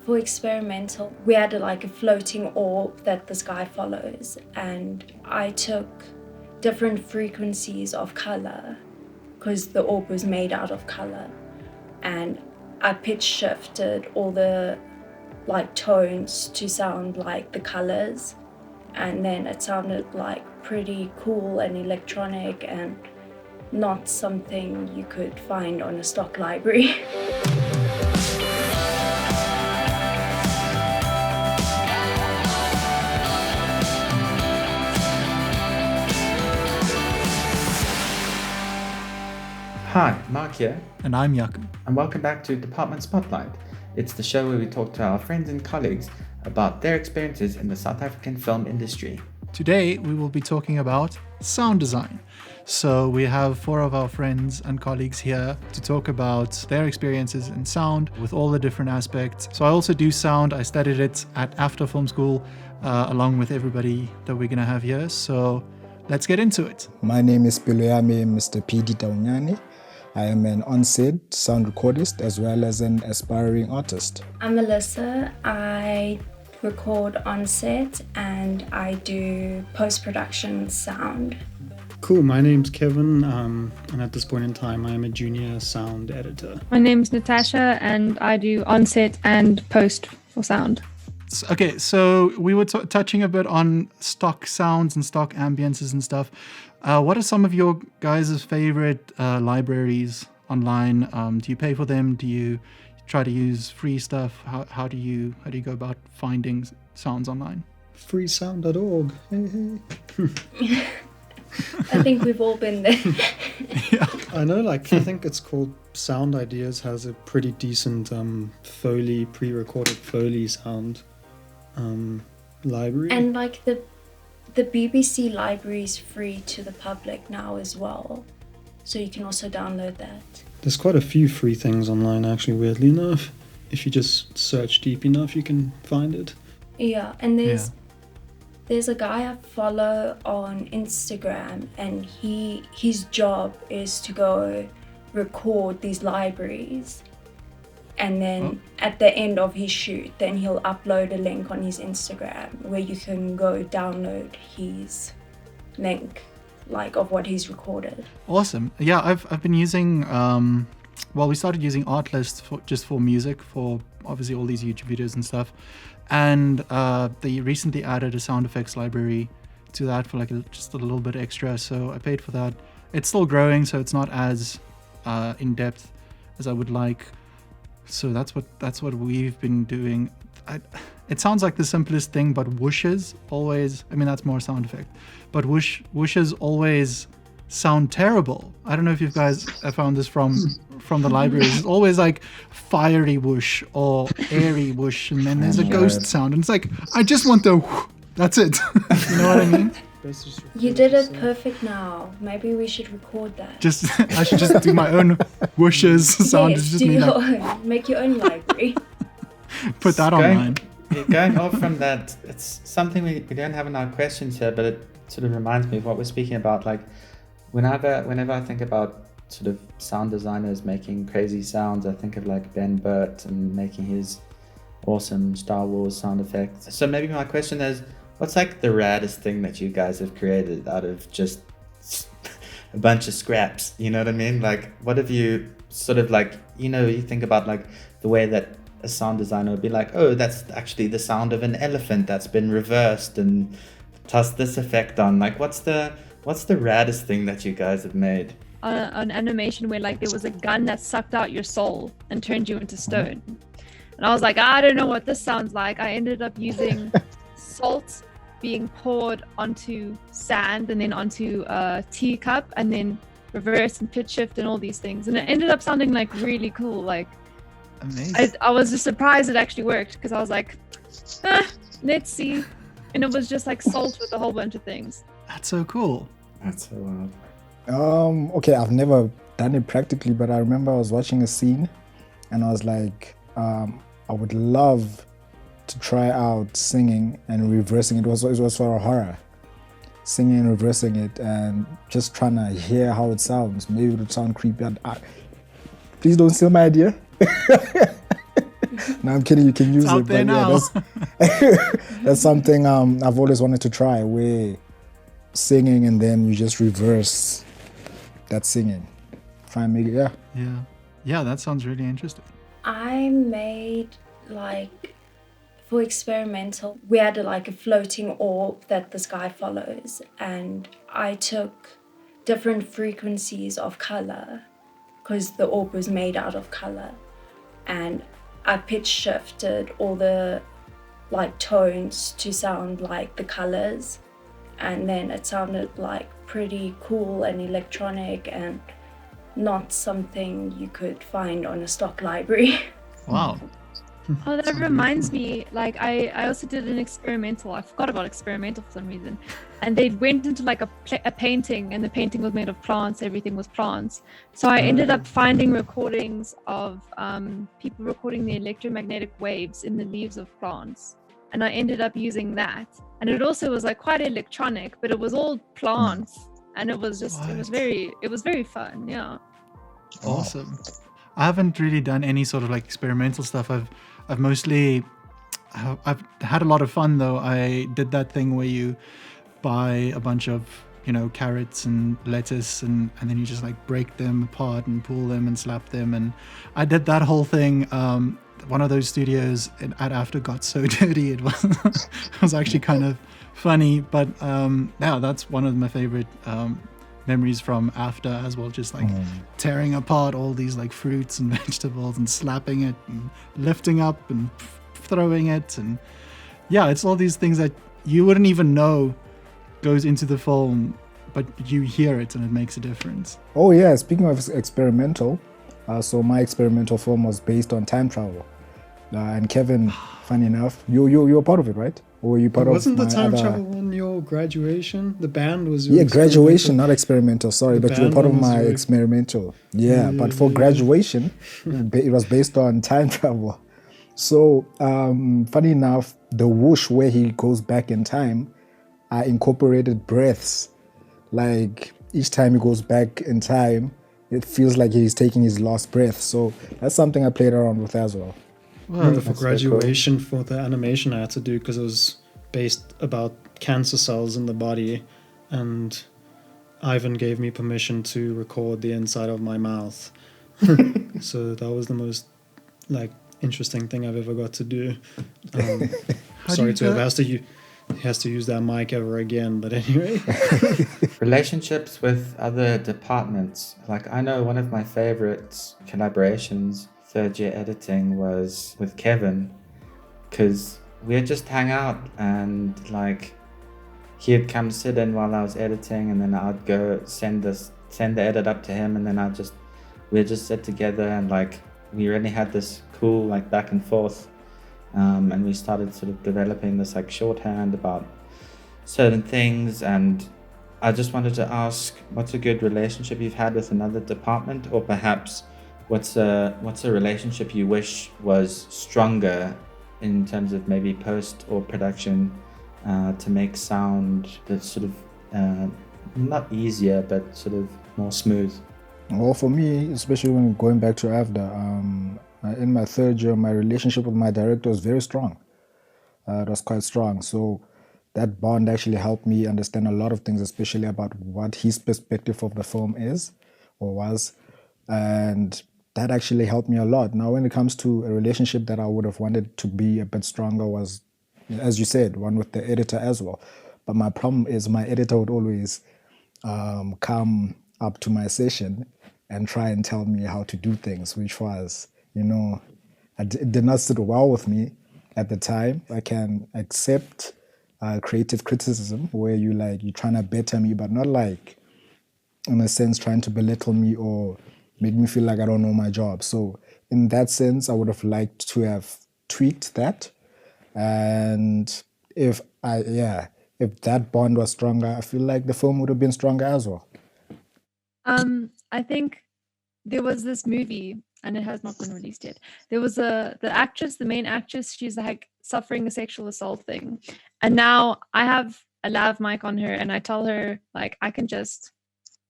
For experimental, we had like a floating orb that the sky follows, and I took different frequencies of color because the orb was made out of color, and I pitch shifted all the like tones to sound like the colors, and then it sounded like pretty cool and electronic and not something you could find on a stock library. Hi, Mark here. And I'm Jaco. And welcome back to Department Spotlight. It's the show where we talk to our friends and colleagues about their experiences in the South African film industry. Today, we will be talking about sound design. So we have 4 of our friends and colleagues here to talk about their experiences in sound with all the different aspects. So I also do sound. I studied it at AFTA Film School along with everybody that we're going to have here. So let's get into it. My name is Peloyame Dituanyane. I am an on-set sound recordist as well as an aspiring artist. I'm Alyssa. I record on set and I do post-production sound. Cool, my name's Kevin, and at this point in time I am a junior sound editor. My name's Natasha and I do on-set and post for sound. Okay, so we were touching a bit on stock sounds and stock ambiences and stuff. What are some of your guys' favorite libraries online? Do you pay for them? Do you try to use free stuff? How do you go about finding sounds online? Freesound.org. Hey. I think we've all been there. Yeah. I know, I think it's called Sound Ideas, has a pretty decent Foley, pre-recorded Foley sound library. And like the BBC library is free to the public now as well, so you can also download that. There's quite a few free things online, actually, weirdly enough. If you just search deep enough, you can find it. Yeah, and there's a guy I follow on Instagram, and his job is to go record these libraries, and then at the end of his shoot, then he'll upload a link on his Instagram where you can go download his link, like of what he's recorded. Awesome. Yeah, I've been using we started using Artlist for music, for obviously all these YouTube videos and stuff. And they recently added a sound effects library to that for just a little bit extra. So I paid for that. It's still growing, so it's not as in depth as I would like. So that's what we've been doing. It sounds like the simplest thing, but whooshes always, that's more sound effect, but whooshes always sound terrible. I don't know if you guys have found this from the libraries. It's always like fiery whoosh or airy whoosh, and then there's a ghost sound, and it's like, I just want the whoosh. That's it. You know what I mean? You did it perfect now. Maybe we should record that. I should just do my own whooshes sound. Yes, It's just do me your own. Make your own library. Put that online. Going off from that, it's something we don't have in our questions here, but it sort of reminds me of what we're speaking about. Like whenever I think about sort of sound designers making crazy sounds, I think of like Ben Burtt and making his awesome Star Wars sound effects. So maybe my question is, what's like the raddest thing that you guys have created out of just a bunch of scraps? You know what I mean? Like, what have you sort of like, you think about like the way that a sound designer would be like, oh, that's actually the sound of an elephant that's been reversed and tossed this effect on. Like, what's the raddest thing that you guys have made? An animation where there was a gun that sucked out your soul and turned you into stone. And I was like, I don't know what this sounds like. I ended up using salt being poured onto sand and then onto a teacup and then reverse and pitch shift and all these things. And it ended up sounding really cool. Amazing. I was just surprised it actually worked, because I was like, let's see. And it was just salt with a whole bunch of things. That's so cool. That's so wild. Okay, I've never done it practically, but I remember I was watching a scene and I was like, I would love to try out singing and reversing it. It was for a horror. Singing and reversing it and just trying to hear how it sounds. Maybe it would sound creepy. Please don't steal my idea. No, I'm kidding. You can use It's out it, there but now. that's something I've always wanted to try. Where singing and then you just reverse that singing. Try and make it, yeah. Yeah, that sounds really interesting. I made like for experimental, we had like a floating orb that this guy follows, and I took different frequencies of color because the orb was made out of color, and I pitch shifted all the like tones to sound like the colors, and then it sounded like pretty cool and electronic and not something you could find on a stock library. Wow. Oh, that reminds me, like I also did an experimental. I forgot about experimental for some reason. And they went into like a painting, and the painting was made of plants. Everything was plants. So I ended up finding recordings of people recording the electromagnetic waves in the leaves of plants. And I ended up using that. And it also was like quite electronic, but it was all plants. And it was just, it was very fun. Yeah. Awesome. I haven't really done any sort of like experimental stuff. I've mostly, I've had a lot of fun though. I did that thing where you buy a bunch of, carrots and lettuce and then you just like break them apart and pull them and slap them. And I did that whole thing. One of those studios at After got so dirty. It was actually kind of funny, but yeah, that's one of my favorite memories from After as well, just like tearing apart all these like fruits and vegetables and slapping it and lifting up and throwing it. And yeah, it's all these things that you wouldn't even know goes into the film, but you hear it and it makes a difference. Oh yeah, speaking of experimental, so my experimental film was based on time travel. And Kevin, funny enough, you were part of it, right? Or were you part Wasn't of the time travel on your graduation? The band was your Yeah, graduation, not experimental, sorry, but you were part of my your... experimental. Yeah, but for graduation, it was based on time travel. So, funny enough, the Whoosh where he goes back in time, I incorporated breaths. Like each time he goes back in time, it feels like he's taking his last breath. So that's something I played around with as well. Well, for graduation, for the animation I had to do, because it was based about cancer cells in the body, and Ivan gave me permission to record the inside of my mouth. So that was the most interesting thing I've ever got to do. Sorry to have has to use that mic ever again, but anyway. Relationships with other departments. Like, I know one of my favorite collaborations, third year editing, was with Kevin, because we'd just hang out and he'd come sit in while I was editing, and then I'd go send the edit up to him, and then we'd just sit together, and we really had this cool back and forth. And we started sort of developing this shorthand about certain things. And I just wanted to ask, what's a good relationship you've had with another department, or perhaps what's a relationship you wish was stronger in terms of maybe post or production, to make sound that's sort of not easier but sort of more smooth? Well, for me, especially when going back to After, in my third year, my relationship with my director was very strong. It was quite strong. So that bond actually helped me understand a lot of things, especially about what his perspective of the film is or was. And that actually helped me a lot. Now, when it comes to a relationship that I would have wanted to be a bit stronger was, as you said, one with the editor as well. But my problem is my editor would always come up to my session and try and tell me how to do things, which was, it did not sit well with me at the time. I can accept creative criticism where you're trying to better me, but not in a sense trying to belittle me or make me feel like I don't know my job. So in that sense, I would have liked to have tweaked that. And if that bond was stronger, I feel like the film would have been stronger as well. I think there was this movie, and it has not been released yet. There was the main actress, she's suffering a sexual assault thing. And now I have a lav mic on her, and I tell her I can just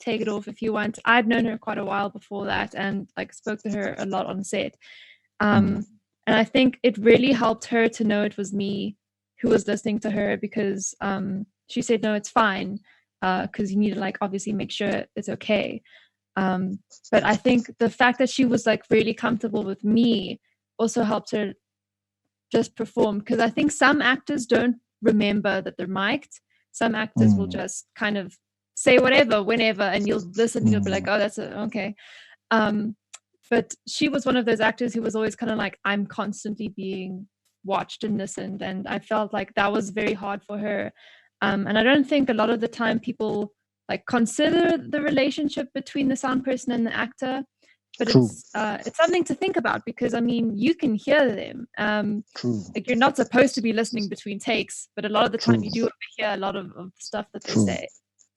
take it off if you want. I'd known her quite a while before that, and spoke to her a lot on set. And And I think it really helped her to know it was me who was listening to her, because she said, no, it's fine, because you need to like obviously make sure it's okay. But I think the fact that she was like really comfortable with me also helped her just perform, because I think some actors don't remember that they're mic'd. Some actors will just kind of say whatever, whenever, and you'll listen and you'll be like, oh, that's okay. But she was one of those actors who was always kind of like, I'm constantly being watched and listened. And I felt like that was very hard for her. And I don't think a lot of the time people like consider the relationship between the sound person and the actor. But it's something to think about, because I mean, you can hear them. Like you're not supposed to be listening between takes, but a lot of the time you do overhear a lot of the stuff that they say.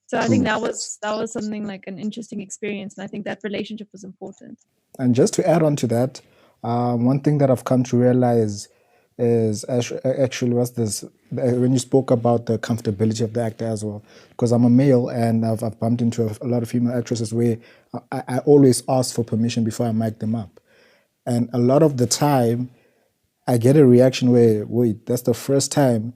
So I think that was something like an interesting experience, and I think that relationship was important. And just to add on to that, one thing that I've come to realize is actually was this, when you spoke about the comfortability of the actor as well, because I'm a male and I've bumped into a lot of female actresses where I always ask for permission before I mic them up. And a lot of the time I get a reaction where, wait, that's the first time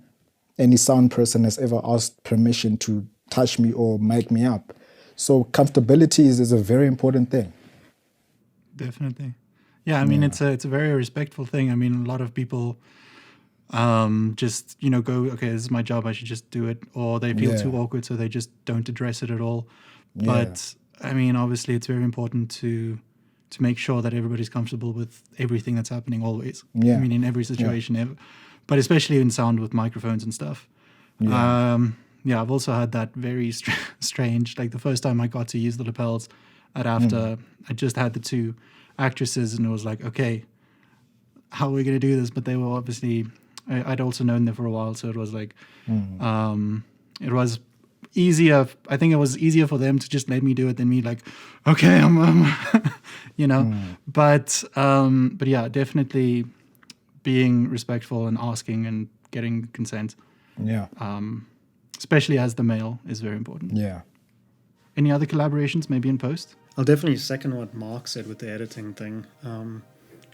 any sound person has ever asked permission to touch me or mic me up. So comfortability is a very important thing. Definitely. Yeah, I mean, it's a very respectful thing. I mean, a lot of people just, you know, go, okay, this is my job, I should just do it. Or they feel too awkward, so they just don't address it at all. Yeah. But, I mean, obviously it's very important to make sure that everybody's comfortable with everything that's happening always. Yeah. I mean, in every situation ever. But especially in sound with microphones and stuff. Yeah, I've also had that very strange, like the first time I got to use the lapels at AFTA, I just had the two actresses and it was like, okay, how are we going to do this? But they were obviously, I'd also known them for a while, so it was like, it was easier. I think it was easier for them to just let me do it than me like, okay, I'm you know. But yeah, definitely being respectful and asking and getting consent. Yeah. Especially as the male is very important. Yeah. Any other collaborations, maybe in post? I'll definitely second what Mark said with the editing thing.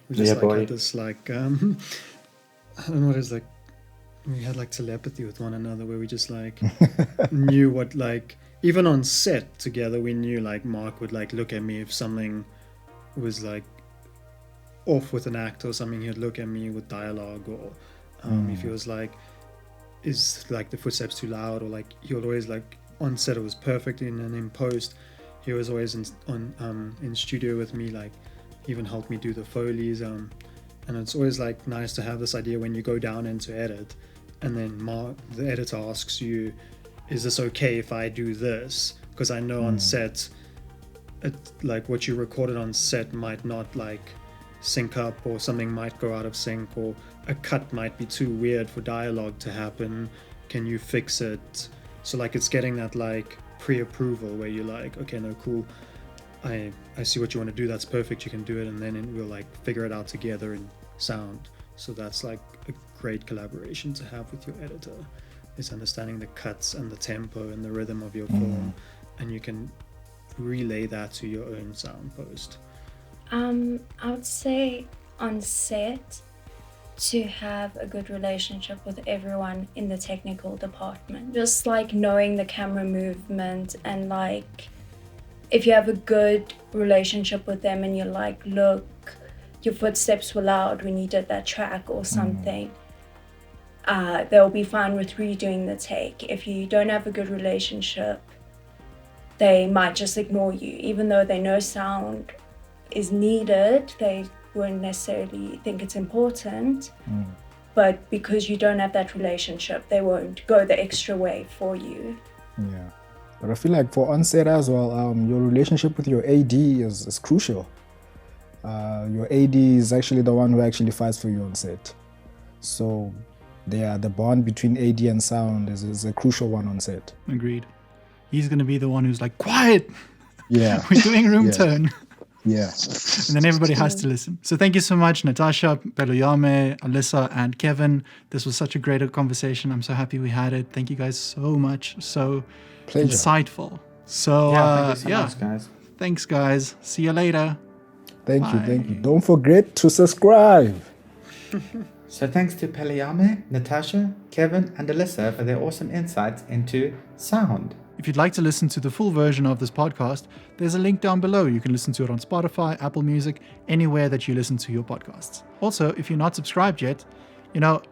We just had this like I don't know what it's like. We had like telepathy with one another where we just like knew what, like, even on set together we knew like Mark would like look at me if something was like off with an act or something. He'd look at me with dialogue, or if he was like, is like the footsteps too loud, or like he would always like on set it was perfect, and in post he was always in studio with me, like even helped me do the Foleys, and it's always like nice to have this idea when you go down into edit and then the editor asks you, is this okay if I do this? Because I know on set like what you recorded on set might not like sync up, or something might go out of sync, or a cut might be too weird for dialogue to happen. Can you fix it? So like it's getting that like pre-approval where you're like, okay, no, cool, I see what you want to do, that's perfect, you can do it, and then we'll like figure it out together in sound. So that's like a great collaboration to have with your editor, is understanding the cuts and the tempo and the rhythm of your form, and you can relay that to your own sound post. I would say on set to have a good relationship with everyone in the technical department. Just like knowing the camera movement, and like if you have a good relationship with them and you're like, look, your footsteps were loud when you did that track or something, they'll be fine with redoing the take. If you don't have a good relationship, they might just ignore you. Even though they know sound is needed, they won't necessarily think it's important, but because you don't have that relationship, they won't go the extra way for you. Yeah, but I feel like for on set as well, your relationship with your AD is crucial. Your AD is actually the one who actually fights for you on set. So the bond between AD and sound is a crucial one on set. Agreed. He's going to be the one who's like, quiet! Yeah. We're doing room tone. Yeah. And then everybody has to listen. So thank you so much, Natasha, Peloyame, Alyssa, and Kevin. This was such a great conversation. I'm so happy we had it. Thank you guys so much. So insightful. So thank you so much, guys. Thanks, guys. See you later. Thank you. Don't forget to subscribe. So thanks to Peloyame, Natasha, Kevin, and Alyssa for their awesome insights into sound. If you'd like to listen to the full version of this podcast, there's a link down below. You can listen to it on Spotify, Apple Music, anywhere that you listen to your podcasts. Also, if you're not subscribed yet,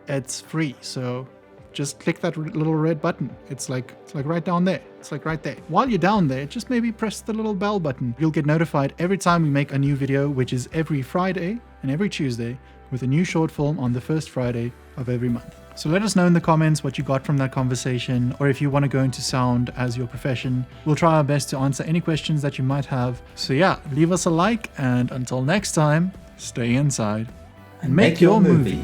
it's free. So just click that little red button. It's like right down there. It's like right there. While you're down there, just maybe press the little bell button. You'll get notified every time we make a new video, which is every Friday and every Tuesday, with a new short film on the first Friday of every month. So let us know in the comments what you got from that conversation, or if you want to go into sound as your profession. We'll try our best to answer any questions that you might have. So yeah, leave us a like, and until next time, stay inside and make your movie.